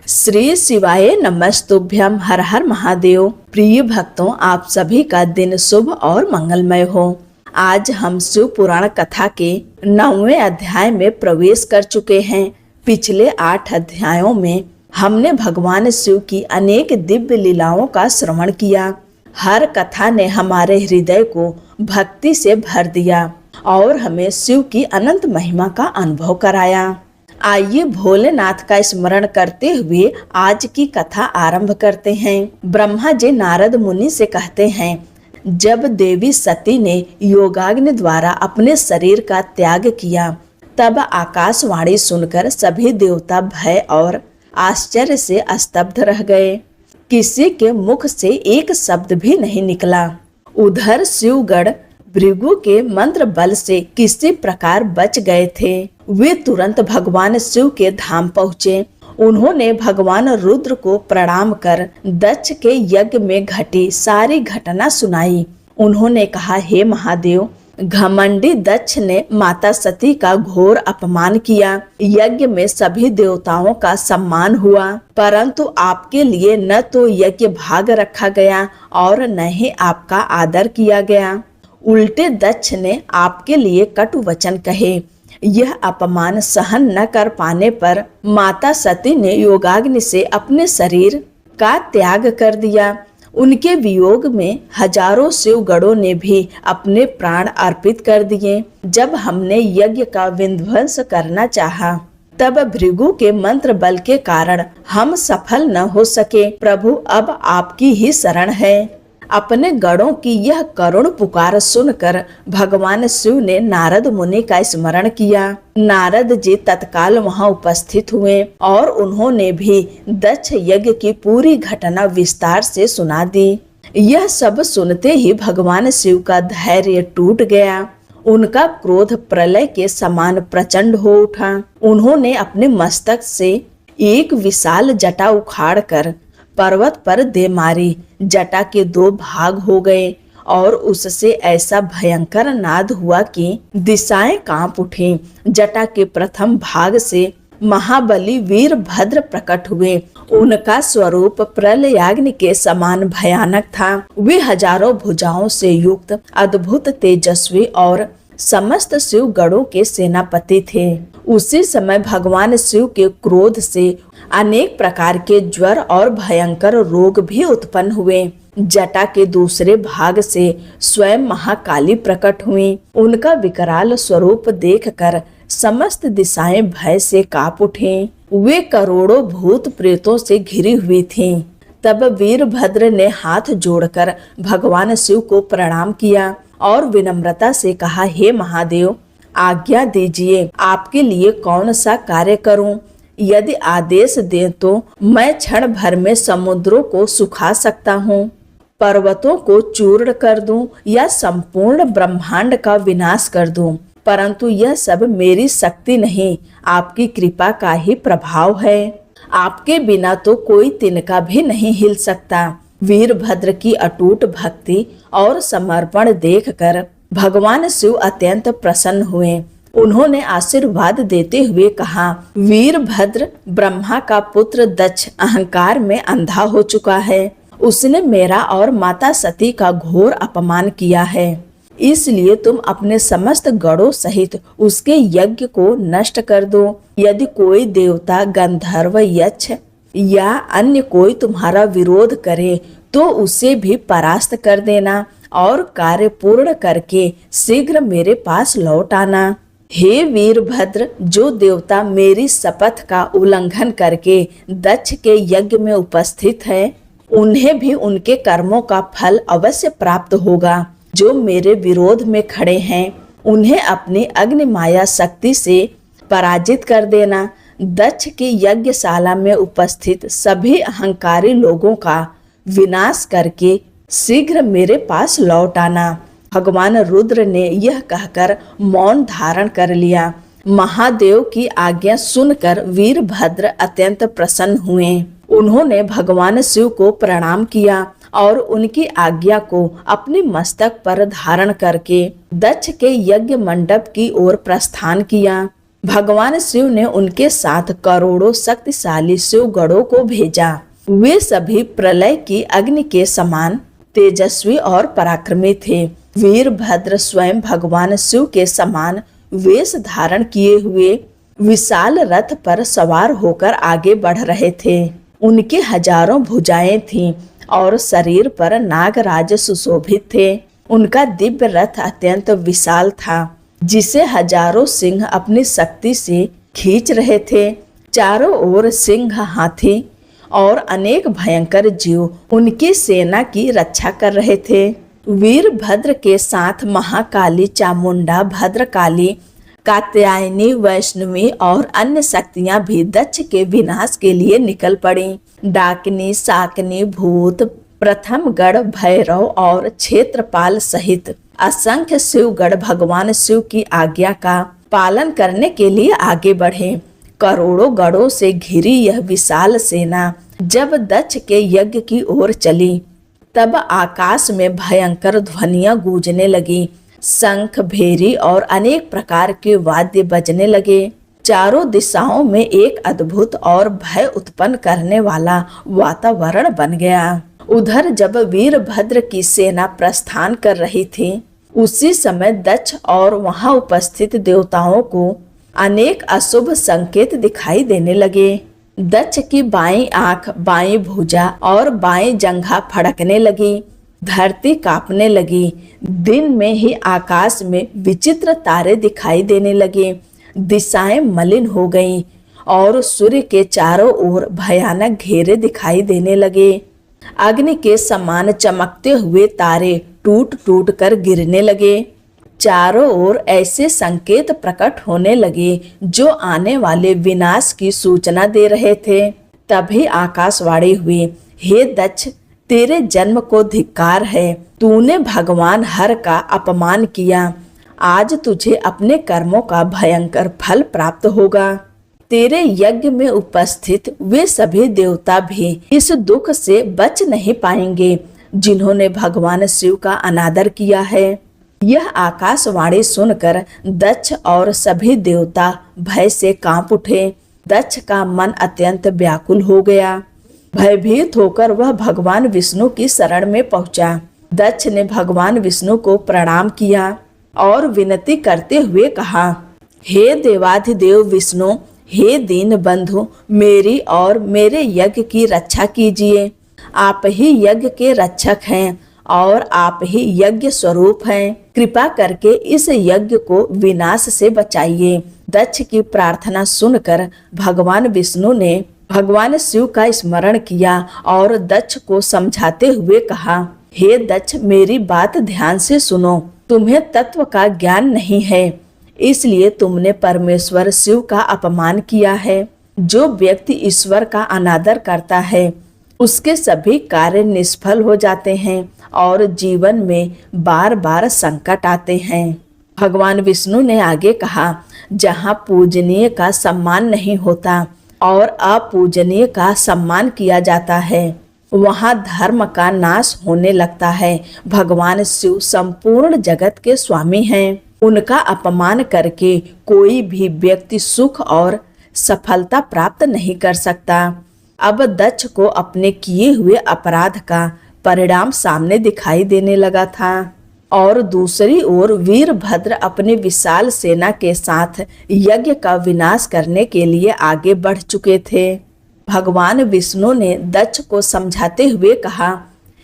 श्री शिवाय नमस्तुभ्यम। हर हर महादेव। प्रिय भक्तों, आप सभी का दिन शुभ और मंगलमय हो। आज हम शिव पुराण कथा के 9वें अध्याय में प्रवेश कर चुके हैं। पिछले 8 अध्यायों में हमने भगवान शिव की अनेक दिव्य लीलाओं का श्रवण किया। हर कथा ने हमारे हृदय को भक्ति से भर दिया और हमें शिव की अनंत महिमा का अनुभव कराया। आइए भोलेनाथ का स्मरण करते हुए आज की कथा आरंभ करते हैं। ब्रह्मा जी नारद मुनि से कहते हैं, जब देवी सती ने योगाग्नि द्वारा अपने शरीर का त्याग किया, तब आकाशवाणी सुनकर सभी देवता भय और आश्चर्य से स्तब्ध रह गए। किसी के मुख से एक शब्द भी नहीं निकला। उधर शिवगढ़ भृगु के मंत्र बल से किसी प्रकार बच गए थे। वे तुरंत भगवान शिव के धाम पहुँचे। उन्होंने भगवान रुद्र को प्रणाम कर दक्ष के यज्ञ में घटी सारी घटना सुनाई। उन्होंने कहा, हे महादेव, घमंडी दक्ष ने माता सती का घोर अपमान किया। यज्ञ में सभी देवताओं का सम्मान हुआ, परंतु आपके लिए न तो यज्ञ भाग रखा गया और न ही आपका आदर किया गया। उल्टे दक्ष ने आपके लिए कटु वचन कहे। यह अपमान सहन न कर पाने पर माता सती ने योगाग्नि से अपने शरीर का त्याग कर दिया। उनके वियोग में हजारों शिवगणों ने भी अपने प्राण अर्पित कर दिए। जब हमने यज्ञ का विध्वंस करना चाहा, तब भृगु के मंत्र बल के कारण हम सफल न हो सके। प्रभु, अब आपकी ही शरण है। अपने गणों की यह करुण पुकार सुनकर भगवान शिव ने नारद मुनि का स्मरण किया। नारद जी तत्काल वहां उपस्थित हुए और उन्होंने भी दक्ष यज्ञ की पूरी घटना विस्तार से सुना दी। यह सब सुनते ही भगवान शिव का धैर्य टूट गया। उनका क्रोध प्रलय के समान प्रचंड हो उठा। उन्होंने अपने मस्तक से एक विशाल जटा उखाड़कर पर्वत पर दे मारी। जटा के 2 भाग हो गए और उससे ऐसा भयंकर नाद हुआ कि दिशाएं कांप उठी। जटा के प्रथम भाग से महाबली वीरभद्र प्रकट हुए। उनका स्वरूप प्रलयाग्नि के समान भयानक था। वे हजारों भुजाओं से युक्त अद्भुत तेजस्वी और समस्त शिव गणों के सेनापति थे। उसी समय भगवान शिव के क्रोध से अनेक प्रकार के ज्वर और भयंकर रोग भी उत्पन्न हुए। जटा के दूसरे भाग से स्वयं महाकाली प्रकट हुई। उनका विकराल स्वरूप देखकर समस्त दिशाएं भय से कांप उठीं। वे करोड़ों भूत प्रेतों से घिरी हुई थीं। तब वीरभद्र ने हाथ जोड़कर भगवान शिव को प्रणाम किया और विनम्रता से कहा, हे महादेव, आज्ञा दीजिए, आपके लिए कौन सा कार्य करूं? यदि आदेश दें तो मैं क्षण भर में समुद्रों को सुखा सकता हूँ, पर्वतों को चूर्ण कर दूं या संपूर्ण ब्रह्मांड का विनाश कर दूं, परंतु यह सब मेरी शक्ति नहीं, आपकी कृपा का ही प्रभाव है। आपके बिना तो कोई तिनका भी नहीं हिल सकता। वीरभद्र की अटूट भक्ति और समर्पण देखकर भगवान शिव अत्यंत प्रसन्न हुए। उन्होंने आशीर्वाद देते हुए कहा, वीरभद्र, ब्रह्मा का पुत्र दक्ष अहंकार में अंधा हो चुका है। उसने मेरा और माता सती का घोर अपमान किया है। इसलिए तुम अपने समस्त गणों सहित उसके यज्ञ को नष्ट कर दो। यदि कोई देवता, गंधर्व, यक्ष या अन्य कोई तुम्हारा विरोध करे तो उसे भी परास्त कर देना और कार्य पूर्ण करके शीघ्र मेरे पास लौट आना। हे वीरभद्र, जो देवता मेरी शपथ का उल्लंघन करके दक्ष के यज्ञ में उपस्थित है, उन्हें भी उनके कर्मों का फल अवश्य प्राप्त होगा। जो मेरे विरोध में खड़े हैं, उन्हें अपनी अग्नि माया शक्ति से पराजित कर देना। दक्ष की यज्ञशाला में उपस्थित सभी अहंकारी लोगों का विनाश करके शीघ्र मेरे पास लौट आना। भगवान रुद्र ने यह कहकर मौन धारण कर लिया। महादेव की आज्ञा सुनकर वीरभद्र अत्यंत प्रसन्न हुए। उन्होंने भगवान शिव को प्रणाम किया और उनकी आज्ञा को अपने मस्तक पर धारण करके दक्ष के यज्ञ मंडप की ओर प्रस्थान किया। भगवान शिव ने उनके साथ करोड़ों शक्तिशाली शिवगणों को भेजा। वे सभी प्रलय की अग्नि के समान तेजस्वी और पराक्रमी थे। वीरभद्र स्वयं भगवान शिव के समान वेश धारण किए हुए विशाल रथ पर सवार होकर आगे बढ़ रहे थे। उनके हजारों भुजाएं थीं और शरीर पर नागराज सुशोभित थे। उनका दिव्य रथ अत्यंत विशाल था, जिसे हजारों सिंह अपनी शक्ति से खींच रहे थे। चारों ओर सिंह, हाथी और अनेक भयंकर जीव उनकी सेना की रक्षा कर रहे थे। वीरभद्र के साथ महाकाली, चामुंडा, भद्रकाली, कात्यायनी, वैष्णवी और अन्य शक्तियां भी दक्ष के विनाश के लिए निकल पड़ी। डाकिनी, शाकनी, भूत, प्रथमगढ़, भैरव और क्षेत्रपाल सहित असंख्य शिवगढ़ भगवान शिव की आज्ञा का पालन करने के लिए आगे बढ़े। करोड़ों गढ़ों से घिरी यह विशाल सेना जब दक्ष के यज्ञ की ओर चली, तब आकाश में भयंकर ध्वनियां गूंजने लगी। शंख, भेरी और अनेक प्रकार के वाद्य बजने लगे। चारों दिशाओं में एक अद्भुत और भय उत्पन्न करने वाला वातावरण बन गया। उधर जब वीरभद्र की सेना प्रस्थान कर रही थी, उसी समय दक्ष और वहां उपस्थित देवताओं को अनेक अशुभ संकेत दिखाई देने लगे। दक्ष की बाईं आंख, बाईं भुजा और बाईं जंघा फड़कने लगी। धरती कांपने लगी। दिन में ही आकाश में विचित्र तारे दिखाई देने लगे। दिशाएं मलिन हो गईं और सूर्य के चारों ओर भयानक घेरे दिखाई देने लगे। अग्नि के समान चमकते हुए तारे टूट टूट कर गिरने लगे। चारों ओर ऐसे संकेत प्रकट होने लगे जो आने वाले विनाश की सूचना दे रहे थे। तभी आकाशवाणी हुई, हे दक्ष, तेरे जन्म को धिक्कार है। तूने भगवान हर का अपमान किया। आज तुझे अपने कर्मों का भयंकर फल प्राप्त होगा। तेरे यज्ञ में उपस्थित वे सभी देवता भी इस दुख से बच नहीं पाएंगे जिन्होंने भगवान शिव का अनादर किया है। यह आकाशवाणी सुनकर दक्ष और सभी देवता भय से कांप उठे। दक्ष का मन अत्यंत व्याकुल हो गया। भयभीत होकर वह भगवान विष्णु की शरण में पहुंचा। दक्ष ने भगवान विष्णु को प्रणाम किया और विनती करते हुए कहा, हे देवाधिदेव विष्णु, हे दीन बंधु, मेरी और मेरे यज्ञ की रक्षा कीजिए। आप ही यज्ञ के रक्षक हैं और आप ही यज्ञ स्वरूप हैं। कृपा करके इस यज्ञ को विनाश से बचाइए। दक्ष की प्रार्थना सुनकर भगवान विष्णु ने भगवान शिव का स्मरण किया और दक्ष को समझाते हुए कहा, हे दक्ष, मेरी बात ध्यान से सुनो। तुम्हें तत्व का ज्ञान नहीं है, इसलिए तुमने परमेश्वर शिव का अपमान किया है। जो व्यक्ति ईश्वर का अनादर करता है, उसके सभी कार्य निष्फल हो जाते हैं और जीवन में बार बार संकट आते हैं। भगवान विष्णु ने आगे कहा, जहाँ पूजनीय का सम्मान नहीं होता और अपूजनीय का सम्मान किया जाता है, वहाँ धर्म का नाश होने लगता है। भगवान शिव संपूर्ण जगत के स्वामी हैं। उनका अपमान करके कोई भी व्यक्ति सुख और सफलता प्राप्त नहीं कर सकता। अब दक्ष को अपने किए हुए अपराध का परिणाम सामने दिखाई देने लगा था और दूसरी ओर वीरभद्र अपनी विशाल सेना के साथ यज्ञ का विनाश करने के लिए आगे बढ़ चुके थे। भगवान विष्णु ने दक्ष को समझाते हुए कहा,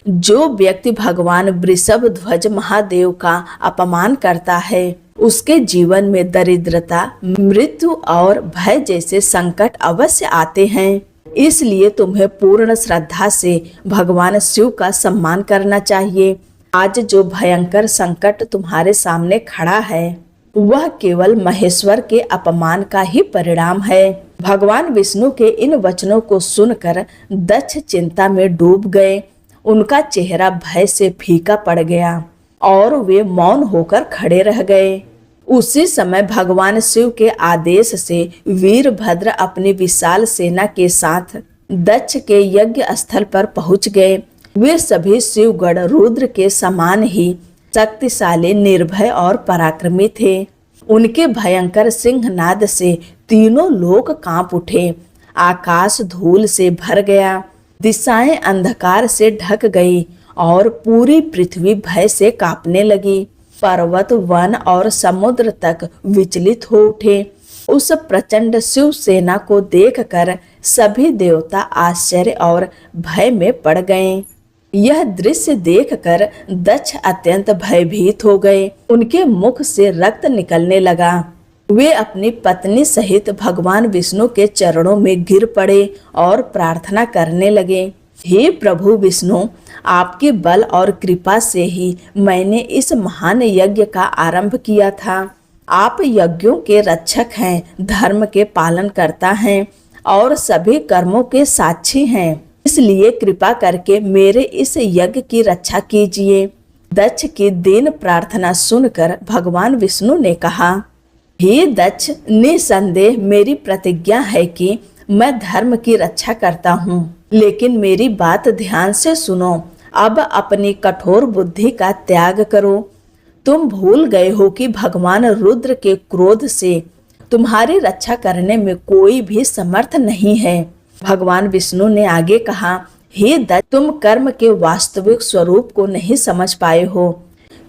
जो व्यक्ति भगवान वृषभ ध्वज महादेव का अपमान करता है, उसके जीवन में दरिद्रता, मृत्यु और भय जैसे संकट अवश्य आते हैं। इसलिए तुम्हें पूर्ण श्रद्धा से भगवान शिव का सम्मान करना चाहिए। आज जो भयंकर संकट तुम्हारे सामने खड़ा है, वह केवल महेश्वर के अपमान का ही परिणाम है। भगवान विष्णु के इन वचनों को सुनकर दक्ष चिंता में डूब गए। उनका चेहरा भय से फीका पड़ गया और वे मौन होकर खड़े रह गए। उसी समय भगवान शिव के आदेश से वीरभद्र अपनी विशाल सेना के साथ दक्ष के यज्ञ स्थल पर पहुंच गए। वे सभी शिवगढ़ रुद्र के समान ही शक्तिशाली, निर्भय और पराक्रमी थे। उनके भयंकर सिंहनाद से तीनों लोक कांप उठे। आकाश धूल से भर गया, दिशाएं अंधकार से ढक गई और पूरी पृथ्वी भय से कांपने लगी। पर्वत, वन और समुद्र तक विचलित हो उठे। उस प्रचंड शिव सेना को देखकर सभी देवता आश्चर्य और भय में पड़ गए। यह दृश्य देखकर दक्ष अत्यंत भयभीत हो गए। उनके मुख से रक्त निकलने लगा। वे अपनी पत्नी सहित भगवान विष्णु के चरणों में गिर पड़े और प्रार्थना करने लगे। हे प्रभु विष्णु, आपके बल और कृपा से ही मैंने इस महान यज्ञ का आरंभ किया था। आप यज्ञों के रक्षक हैं, धर्म के पालन करता हैं और सभी कर्मों के साक्षी हैं। इसलिए कृपा करके मेरे इस यज्ञ की रक्षा कीजिए। दक्ष की दीन प्रार्थना सुनकर भगवान विष्णु ने कहा, हे दक्ष, निसंदेह मेरी प्रतिज्ञा है कि मैं धर्म की रक्षा करता हूँ, लेकिन मेरी बात ध्यान से सुनो। अब अपनी कठोर बुद्धि का त्याग करो। तुम भूल गए हो कि भगवान रुद्र के क्रोध से तुम्हारी रक्षा करने में कोई भी समर्थ नहीं है। भगवान विष्णु ने आगे कहा, हे दत्त, तुम कर्म के वास्तविक स्वरूप को नहीं समझ पाए हो।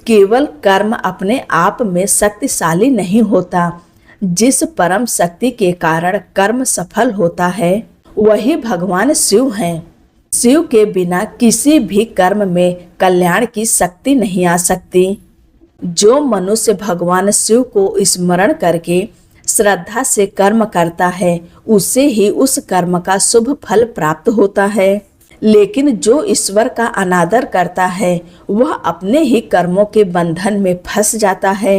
केवल कर्म अपने आप में शक्तिशाली नहीं होता। जिस परम शक्ति के कारण कर्म सफल होता है वही भगवान शिव हैं। शिव के बिना किसी भी कर्म में कल्याण की शक्ति नहीं आ सकती। जो मनुष्य भगवान शिव को स्मरण करके श्रद्धा से कर्म करता है उससे ही उस कर्म का शुभ फल प्राप्त होता है। लेकिन जो ईश्वर का अनादर करता है वह अपने ही कर्मों के बंधन में फंस जाता है।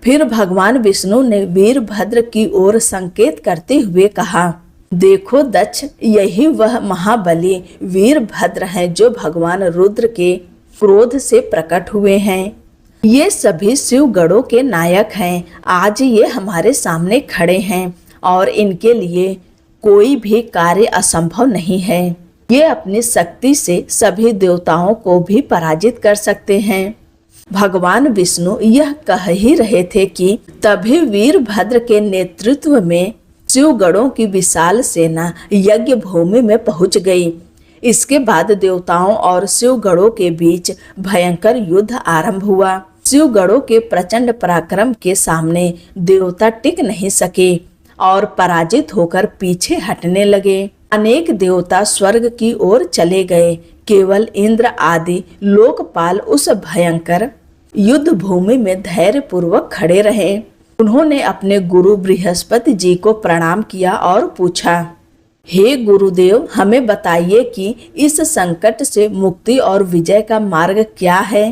फिर भगवान विष्णु ने वीरभद्र की ओर संकेत करते हुए कहा, देखो दक्ष, यही वह महाबली वीरभद्र हैं जो भगवान रुद्र के क्रोध से प्रकट हुए हैं। ये सभी शिवगणों के नायक हैं। आज ये हमारे सामने खड़े हैं और इनके लिए कोई भी कार्य असंभव नहीं है। ये अपनी शक्ति से सभी देवताओं को भी पराजित कर सकते हैं। भगवान विष्णु यह कह ही रहे थे कि तभी वीरभद्र के नेतृत्व में शिवगणों की विशाल सेना यज्ञ भूमि में पहुंच गई। इसके बाद देवताओं और शिवगणों के बीच भयंकर युद्ध आरंभ हुआ। शिवगणों के प्रचंड पराक्रम के सामने देवता टिक नहीं सके और पराजित होकर पीछे हटने लगे। अनेक देवता स्वर्ग की ओर चले गए। केवल इंद्र आदि लोकपाल उस भयंकर युद्ध भूमि में धैर्य पूर्वक खड़े रहे। उन्होंने अपने गुरु बृहस्पति जी को प्रणाम किया और पूछा, हे गुरुदेव, हमें बताइए कि इस संकट से मुक्ति और विजय का मार्ग क्या है।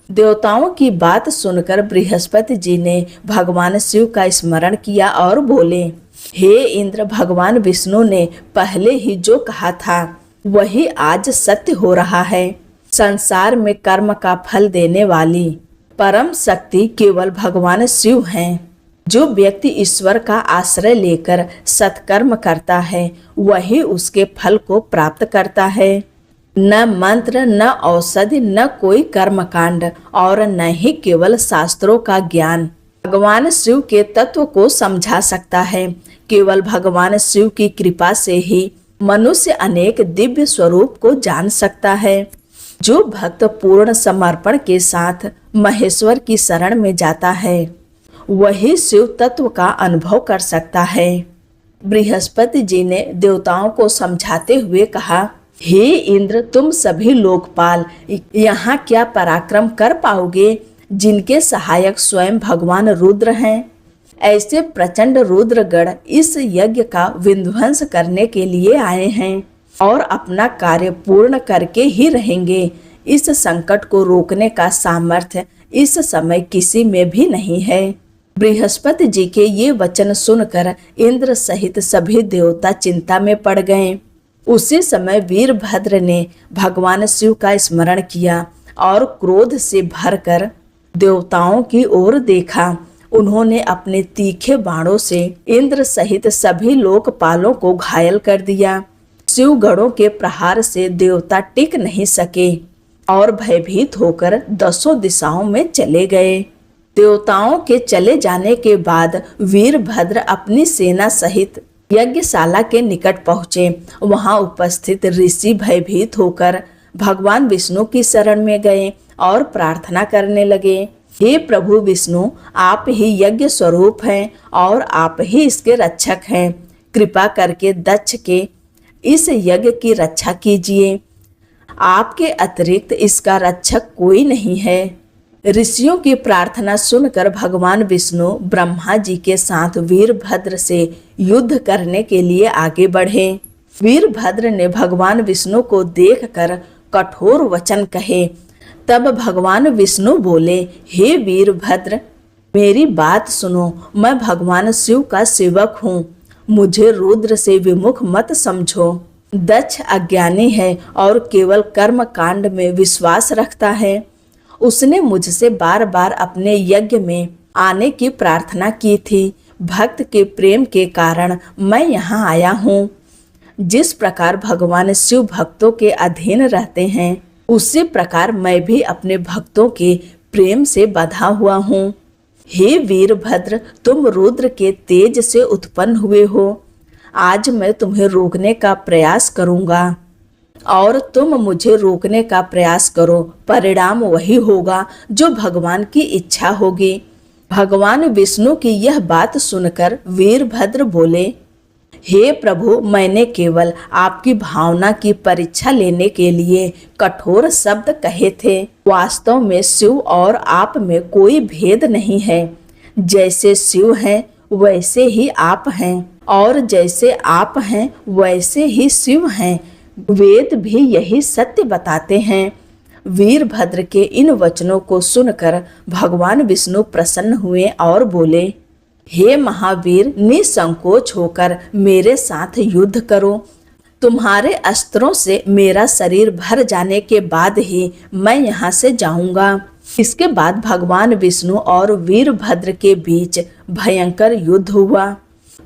देवताओं की बात सुनकर बृहस्पति जी ने भगवान शिव का स्मरण किया और बोले, हे इंद्र, भगवान विष्णु ने पहले ही जो कहा था वही आज सत्य हो रहा है। संसार में कर्म का फल देने वाली परम शक्ति केवल भगवान शिव हैं। जो व्यक्ति ईश्वर का आश्रय लेकर सत्कर्म करता है वही उसके फल को प्राप्त करता है। न मंत्र, न औषधि, न कोई कर्मकांड और न ही केवल शास्त्रों का ज्ञान भगवान शिव के तत्व को समझा सकता है। केवल भगवान शिव की कृपा से ही मनुष्य अनेक दिव्य स्वरूप को जान सकता है। जो भक्त पूर्ण समर्पण के साथ महेश्वर की शरण में जाता है वही शिव तत्व का अनुभव कर सकता है। बृहस्पति जी ने देवताओं को समझाते हुए कहा, हे इंद्र, तुम सभी लोकपाल यहाँ क्या पराक्रम कर पाओगे जिनके सहायक स्वयं भगवान रुद्र हैं। ऐसे प्रचंड रुद्रगण इस यज्ञ का विध्वंस करने के लिए आए हैं और अपना कार्य पूर्ण करके ही रहेंगे। इस संकट को रोकने का सामर्थ्य इस समय किसी में भी नहीं है। बृहस्पति जी के ये वचन सुनकर इंद्र सहित सभी देवता चिंता में पड़ गए। उसी समय वीरभद्र ने भगवान शिव का स्मरण किया और क्रोध से भरकर देवताओं की ओर देखा। उन्होंने अपने तीखे बाणों से इंद्र सहित सभी लोकपालों को घायल कर दिया। शिवगणों के प्रहार से देवता टिक नहीं सके और भयभीत होकर 10 दिशाओं में चले गए। देवताओं के चले जाने के बाद वीरभद्र अपनी सेना सहित यज्ञशाला के निकट पहुंचे। वहां उपस्थित ऋषि भयभीत होकर भगवान विष्णु की शरण में गए और प्रार्थना करने लगे। हे प्रभु विष्णु, आप ही यज्ञ स्वरूप हैं और आप ही इसके रक्षक हैं। कृपा करके दक्ष के इस यज्ञ की रक्षा कीजिए। आपके अतिरिक्त इसका रक्षक कोई नहीं है। ऋषियों की प्रार्थना सुनकर भगवान विष्णु ब्रह्मा जी के साथ वीरभद्र से युद्ध करने के लिए आगे बढ़े। वीरभद्र ने भगवान विष्णु को देखकर कठोर वचन कहे। तब भगवान विष्णु बोले, हे वीरभद्र, मेरी बात सुनो। मैं भगवान शिव का सेवक हूँ। मुझे रुद्र से विमुख मत समझो। दक्ष अज्ञानी है और केवल कर्म कांड में विश्वास रखता है। उसने मुझसे बार बार अपने यज्ञ में आने की प्रार्थना की थी। भक्त के प्रेम के कारण मैं यहाँ आया हूँ। जिस प्रकार भगवान शिव भक्तों के अधीन रहते हैं, उसी प्रकार मैं भी अपने भक्तों के प्रेम से बंधा हुआ हूँ। हे वीरभद्र, तुम रुद्र के तेज से उत्पन्न हुए हो। आज मैं तुम्हें रोकने का प्रयास करूंगा और तुम मुझे रोकने का प्रयास करो। परिणाम वही होगा जो भगवान की इच्छा होगी। भगवान विष्णु की यह बात सुनकर वीरभद्र बोले, हे प्रभु, मैंने केवल आपकी भावना की परीक्षा लेने के लिए कठोर शब्द कहे थे। वास्तव में शिव और आप में कोई भेद नहीं है। जैसे शिव हैं वैसे ही आप हैं और जैसे आप हैं वैसे ही शिव हैं। वेद भी यही सत्य बताते हैं। वीरभद्र के इन वचनों को सुनकर भगवान विष्णु प्रसन्न हुए और बोले, हे महावीर, निसंकोच होकर मेरे साथ युद्ध करो। तुम्हारे अस्त्रों से मेरा शरीर भर जाने के बाद ही मैं यहाँ से जाऊंगा। इसके बाद भगवान विष्णु और वीरभद्र के बीच भयंकर युद्ध हुआ।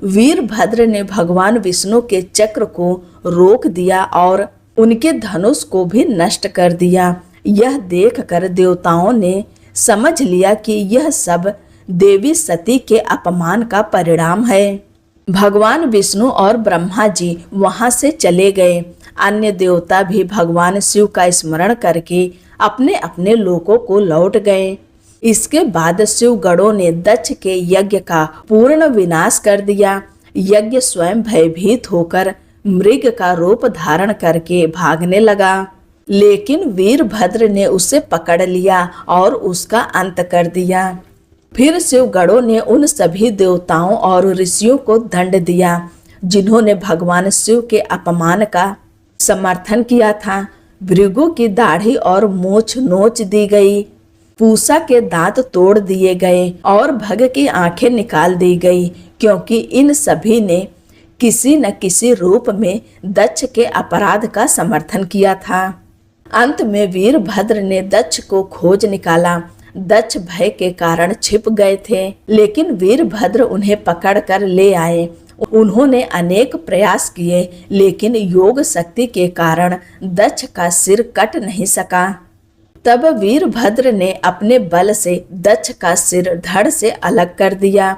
वीरभद्र ने भगवान विष्णु के चक्र को रोक दिया और उनके धनुष को भी नष्ट कर दिया। यह देखकर देवताओं ने समझ लिया कि यह सब देवी सती के अपमान का परिणाम है। भगवान विष्णु और ब्रह्मा जी वहां से चले गए। अन्य देवता भी भगवान शिव का स्मरण करके अपने अपने लोकों को लौट गए। इसके बाद शिव गणों ने दक्ष के यज्ञ का पूर्ण विनाश कर दिया। यज्ञ स्वयं भयभीत होकर मृग का रूप धारण करके भागने लगा, लेकिन वीरभद्र ने उसे पकड़ लिया और उसका अंत कर दिया। फिर शिव गणों ने उन सभी देवताओं और ऋषियों को दंड दिया जिन्होंने भगवान शिव के अपमान का समर्थन किया था। भृगु की दाढ़ी और मूछ नोच दी गई, पूषा के दांत तोड़ दिए गए और भग की आंखें निकाल दी गई, क्योंकि इन सभी ने किसी न किसी रूप में दक्ष के अपराध का समर्थन किया था। अंत में वीरभद्र ने दक्ष को खोज निकाला। दक्ष भय के कारण छिप गए थे, लेकिन वीरभद्र उन्हें पकड़कर ले आए। उन्होंने अनेक प्रयास किए, लेकिन योग शक्ति के कारण दक्ष का सिर कट नहीं सका। तब वीरभद्र ने अपने बल से दक्ष का सिर धड़ से अलग कर दिया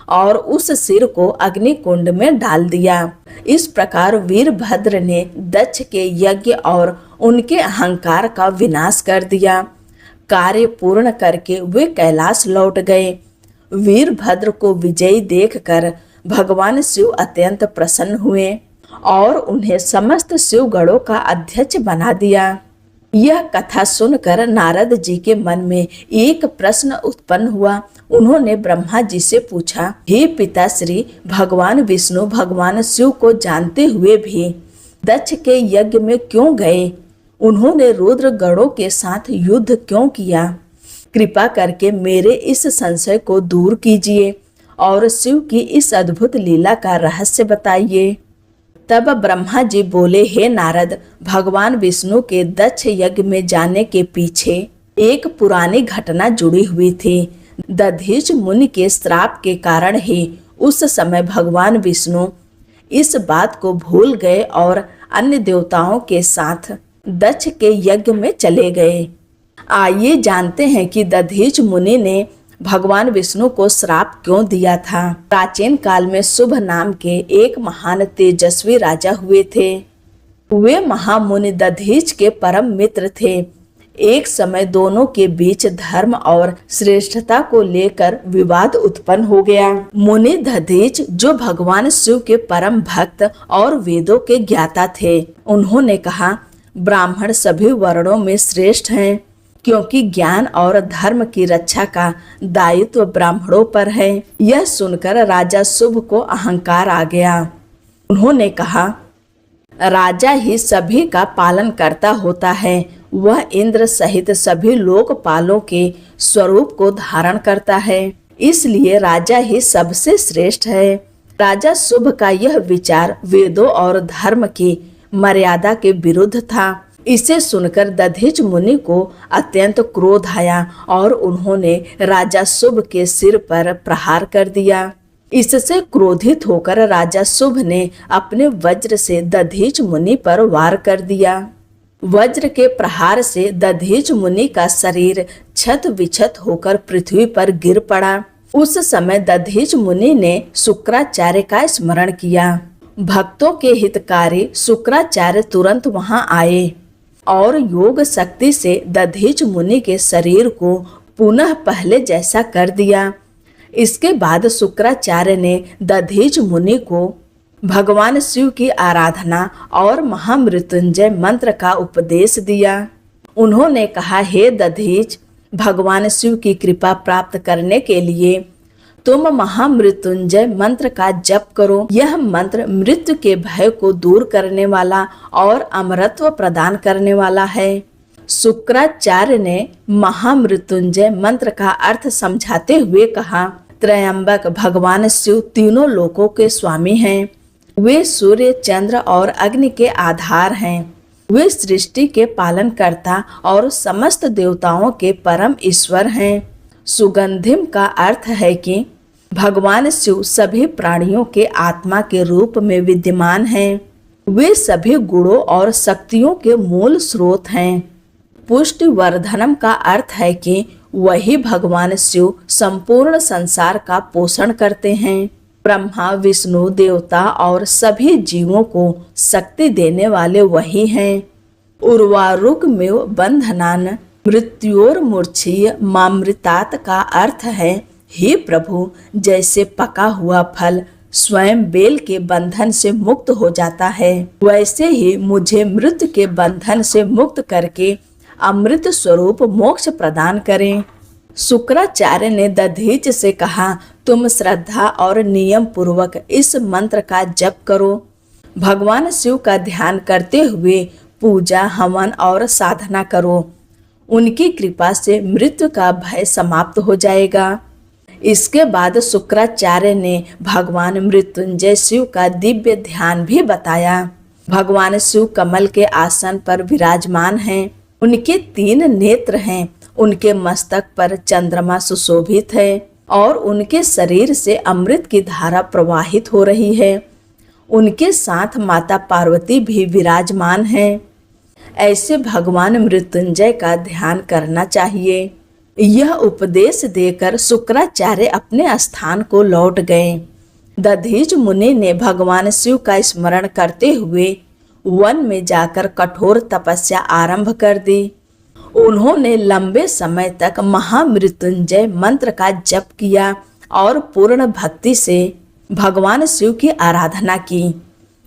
और उस सिर को अग्निकुंड में डाल दिया। इस प्रकार वीरभद्र ने दक्ष के यज्ञ और उनके अहंकार का विनाश कर दिया। कार्य पूर्ण करके वे कैलाश लौट गए। वीरभद्र को विजयी देखकर भगवान शिव अत्यंत प्रसन्न हुए और उन्हें समस्त शिव गणों का अध्यक्ष बना दिया। यह कथा सुनकर नारद जी के मन में एक प्रश्न उत्पन्न हुआ। उन्होंने ब्रह्मा जी से पूछा, हे पिताश्री, भगवान विष्णु भगवान शिव को जानते हुए भी दक्ष के यज्ञ में क्यों गए? उन्होंने रुद्र गणों के साथ युद्ध क्यों किया? कृपा करके मेरे इस संशय को दूर कीजिए और शिव की इस अद्भुत लीला का रहस्य बताइए। तब ब्रह्मा जी बोले, हे नारद, भगवान विष्णु के दक्ष यज्ञ में जाने के पीछे एक पुरानी घटना जुड़ी हुई थी। दधीच मुनि के श्राप के कारण ही उस समय भगवान विष्णु इस बात को भूल गए और अन्य देवताओं के साथ दक्ष के यज्ञ में चले गए। आइए जानते हैं कि दधीच मुनि ने भगवान विष्णु को श्राप क्यों दिया था। प्राचीन काल में शुभ नाम के एक महान तेजस्वी राजा हुए थे। वे महामुनि दधीच के परम मित्र थे। एक समय दोनों के बीच धर्म और श्रेष्ठता को लेकर विवाद उत्पन्न हो गया। मुनि दधीच, जो भगवान शिव के परम भक्त और वेदों के ज्ञाता थे, उन्होंने कहा, ब्राह्मण सभी वर्णों में श्रेष्ठ हैं, क्योंकि ज्ञान और धर्म की रक्षा का दायित्व ब्राह्मणों पर है। यह सुनकर राजा शुभ को अहंकार आ गया। उन्होंने कहा, राजा ही सभी का पालन करता होता है। वह इंद्र सहित सभी लोकपालों के स्वरूप को धारण करता है, इसलिए राजा ही सबसे श्रेष्ठ है। राजा शुभ का यह विचार वेदों और धर्म की मर्यादा के विरुद्ध था। इसे सुनकर दधीच मुनि को अत्यंत क्रोध आया और उन्होंने राजा शुभ के सिर पर प्रहार कर दिया। इससे क्रोधित होकर राजा शुभ ने अपने वज्र से दधीच मुनि पर वार कर दिया। वज्र के प्रहार से दधीच मुनि का शरीर छत विछत होकर पृथ्वी पर गिर पड़ा। उस समय दधीच मुनि ने शुक्राचार्य का स्मरण किया। भक्तों के हितकारी शुक्राचार्य तुरंत वहां आए और योग शक्ति से दधीच मुनि के शरीर को पुनः पहले जैसा कर दिया। इसके बाद शुक्राचार्य ने दधीच मुनि को भगवान शिव की आराधना और महामृत्युंजय मंत्र का उपदेश दिया। उन्होंने कहा, हे दधीच, भगवान शिव की कृपा प्राप्त करने के लिए तुम महामृत्युंजय मंत्र का जप करो। यह मंत्र मृत्यु के भय को दूर करने वाला और अमरत्व प्रदान करने वाला है। शुक्राचार्य ने महामृत्युंजय मंत्र का अर्थ समझाते हुए कहा, त्रयंबक भगवान शिव तीनों लोकों के स्वामी हैं। वे सूर्य, चंद्र और अग्नि के आधार हैं। वे सृष्टि के पालन करता और समस्त देवताओं के परम ईश्वर हैं। सुगंधिम का अर्थ है कि भगवान शिव सभी प्राणियों के आत्मा के रूप में विद्यमान हैं। वे सभी गुणों और शक्तियों के मूल स्रोत हैं। पुष्टिवर्धनम का अर्थ है कि वही भगवान शिव संपूर्ण संसार का पोषण करते हैं। ब्रह्मा, विष्णु, देवता और सभी जीवों को शक्ति देने वाले वही हैं। उर्वारुक में बंधनान मृत्योर्मूर्छीय मामृतात का अर्थ है, हे प्रभु, जैसे पका हुआ फल स्वयं बेल के बंधन से मुक्त हो जाता है, वैसे ही मुझे मृत्यु के बंधन से मुक्त करके अमृत स्वरूप मोक्ष प्रदान करें। शुक्राचार्य ने दधीच से कहा, तुम श्रद्धा और नियम पूर्वक इस मंत्र का जप करो। भगवान शिव का ध्यान करते हुए पूजा, हवन और साधना करो। उनकी कृपा से मृत्यु का भय समाप्त हो जाएगा। इसके बाद शुक्राचार्य ने भगवान मृत्युंजय शिव का दिव्य ध्यान भी बताया। भगवान शिव कमल के आसन पर विराजमान हैं। उनके 3 नेत्र हैं। उनके मस्तक पर चंद्रमा सुशोभित है और उनके शरीर से अमृत की धारा प्रवाहित हो रही है। उनके साथ माता पार्वती भी विराजमान हैं। ऐसे भगवान मृत्युंजय का ध्यान करना चाहिए। यह उपदेश देकर शुक्राचार्य अपने स्थान को लौट गए। दधीच मुनि ने भगवान शिव का स्मरण करते हुए वन में जाकर कठोर तपस्या आरंभ कर दी। उन्होंने लंबे समय तक महामृत्युंजय मंत्र का जप किया और पूर्ण भक्ति से भगवान शिव की आराधना की।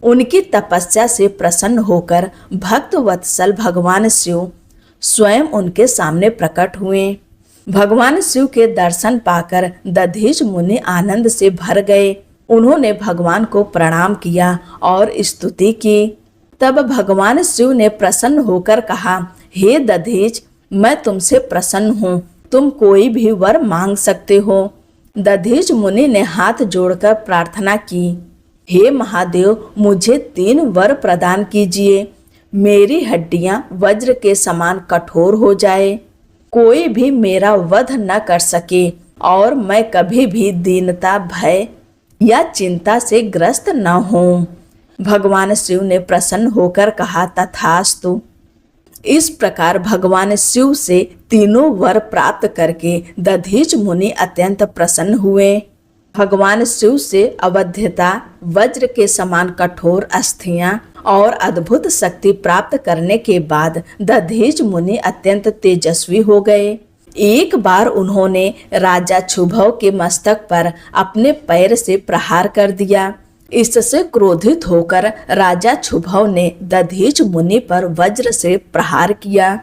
उनकी तपस्या से प्रसन्न होकर भक्त वत्सल भगवान शिव स्वयं उनके सामने प्रकट हुए। भगवान शिव के दर्शन पाकर दधीच मुनि आनंद से भर गए। उन्होंने भगवान को प्रणाम किया और स्तुति की। तब भगवान शिव ने प्रसन्न होकर कहा, हे दधीच, मैं तुमसे प्रसन्न हूँ। तुम कोई भी वर मांग सकते हो। दधीच मुनि ने हाथ जोड़कर प्रार्थना की, हे महादेव, मुझे 3 वर प्रदान कीजिए। मेरी हड्डियां वज्र के समान कठोर हो जाए, कोई भी मेरा वध न कर सके और मैं कभी भी दीनता, भय या चिंता से ग्रस्त न हूँ। भगवान शिव ने प्रसन्न होकर कहा, तथास्तु। इस प्रकार भगवान शिव से तीनों वर प्राप्त करके दधीच मुनि अत्यंत प्रसन्न हुए। भगवान शिव से अवध्यता, वज्र के समान कठोर अस्थियां और अद्भुत शक्ति प्राप्त करने के बाद दधीच मुनि अत्यंत तेजस्वी हो गए। एक बार उन्होंने राजा क्षुभव के मस्तक पर अपने पैर से प्रहार कर दिया। इससे क्रोधित होकर राजा क्षुभव ने दधीच मुनि पर वज्र से प्रहार किया,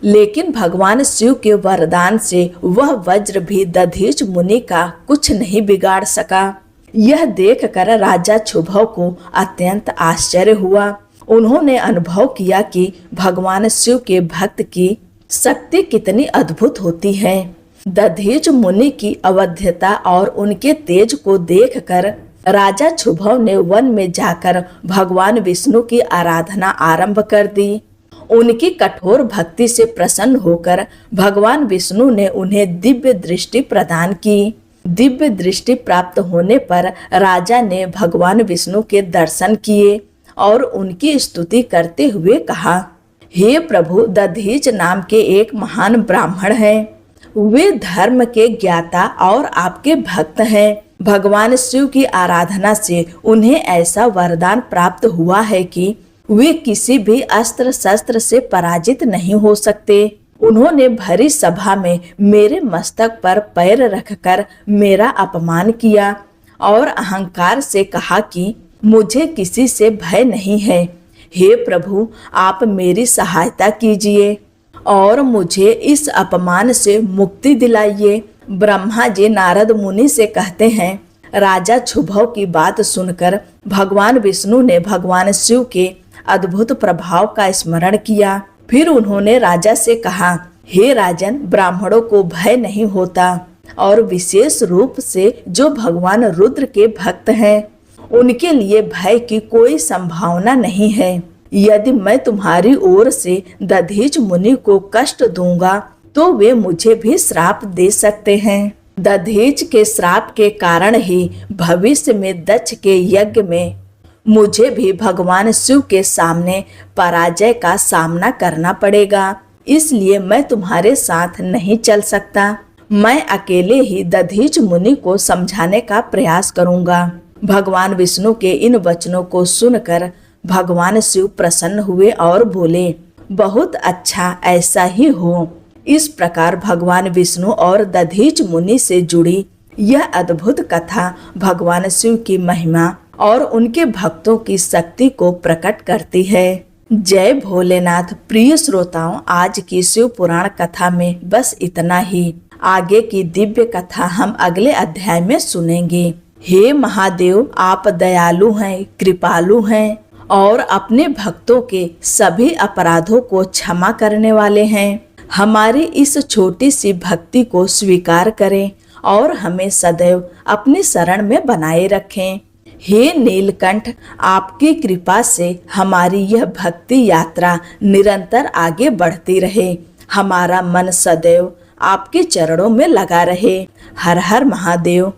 लेकिन भगवान शिव के वरदान से वह वज्र भी दधीच मुनि का कुछ नहीं बिगाड़ सका। यह देखकर राजा क्षुभव को अत्यंत आश्चर्य हुआ। उन्होंने अनुभव किया कि भगवान शिव के भक्त की शक्ति कितनी अद्भुत होती है। दधीच मुनि की अवध्यता और उनके तेज को देखकर राजा क्षुभव ने वन में जाकर भगवान विष्णु की आराधना आरंभ कर दी। उनकी कठोर भक्ति से प्रसन्न होकर भगवान विष्णु ने उन्हें दिव्य दृष्टि प्रदान की। दिव्य दृष्टि प्राप्त होने पर राजा ने भगवान विष्णु के दर्शन किए और उनकी स्तुति करते हुए कहा, हे प्रभु, दधीच नाम के एक महान ब्राह्मण हैं। वे धर्म के ज्ञाता और आपके भक्त हैं। भगवान शिव की आराधना से उन्हें ऐसा वरदान प्राप्त हुआ है कि वे किसी भी अस्त्र शस्त्र से पराजित नहीं हो सकते। उन्होंने भरी सभा में मेरे मस्तक पर पैर रखकर मेरा अपमान किया और अहंकार से कहा कि मुझे किसी से भय नहीं है। हे प्रभु, आप मेरी सहायता कीजिए और मुझे इस अपमान से मुक्ति दिलाइए। ब्रह्मा जी नारद मुनि से कहते हैं, राजा क्षुभव की बात सुनकर भगवान विष्णु ने भगवान शिव के अद्भुत प्रभाव का स्मरण किया। फिर उन्होंने राजा से कहा, हे राजन, ब्राह्मणों को भय नहीं होता और विशेष रूप से जो भगवान रुद्र के भक्त हैं उनके लिए भय की कोई संभावना नहीं है। यदि मैं तुम्हारी ओर से दधीच मुनि को कष्ट दूंगा तो वे मुझे भी श्राप दे सकते हैं। दधीच के श्राप के कारण ही भविष्य में दक्ष के यज्ञ में मुझे भी भगवान शिव के सामने पराजय का सामना करना पड़ेगा। इसलिए मैं तुम्हारे साथ नहीं चल सकता। मैं अकेले ही दधीच मुनि को समझाने का प्रयास करूंगा। भगवान विष्णु के इन वचनों को सुनकर भगवान शिव प्रसन्न हुए और बोले, बहुत अच्छा, ऐसा ही हो। इस प्रकार भगवान विष्णु और दधीच मुनि से जुड़ी यह अद्भुत कथा भगवान शिव की महिमा और उनके भक्तों की शक्ति को प्रकट करती है। जय भोलेनाथ। प्रिय श्रोताओं, आज की शिव पुराण कथा में बस इतना ही। आगे की दिव्य कथा हम अगले अध्याय में सुनेंगे। हे महादेव, आप दयालु हैं, कृपालु हैं और अपने भक्तों के सभी अपराधों को क्षमा करने वाले हैं। हमारी इस छोटी सी भक्ति को स्वीकार करें और हमें सदैव अपनी शरण में बनाए रखें। हे नीलकंठ, आपकी कृपा से हमारी यह भक्ति यात्रा निरंतर आगे बढ़ती रहे। हमारा मन सदैव आपके चरणों में लगा रहे। हर हर महादेव।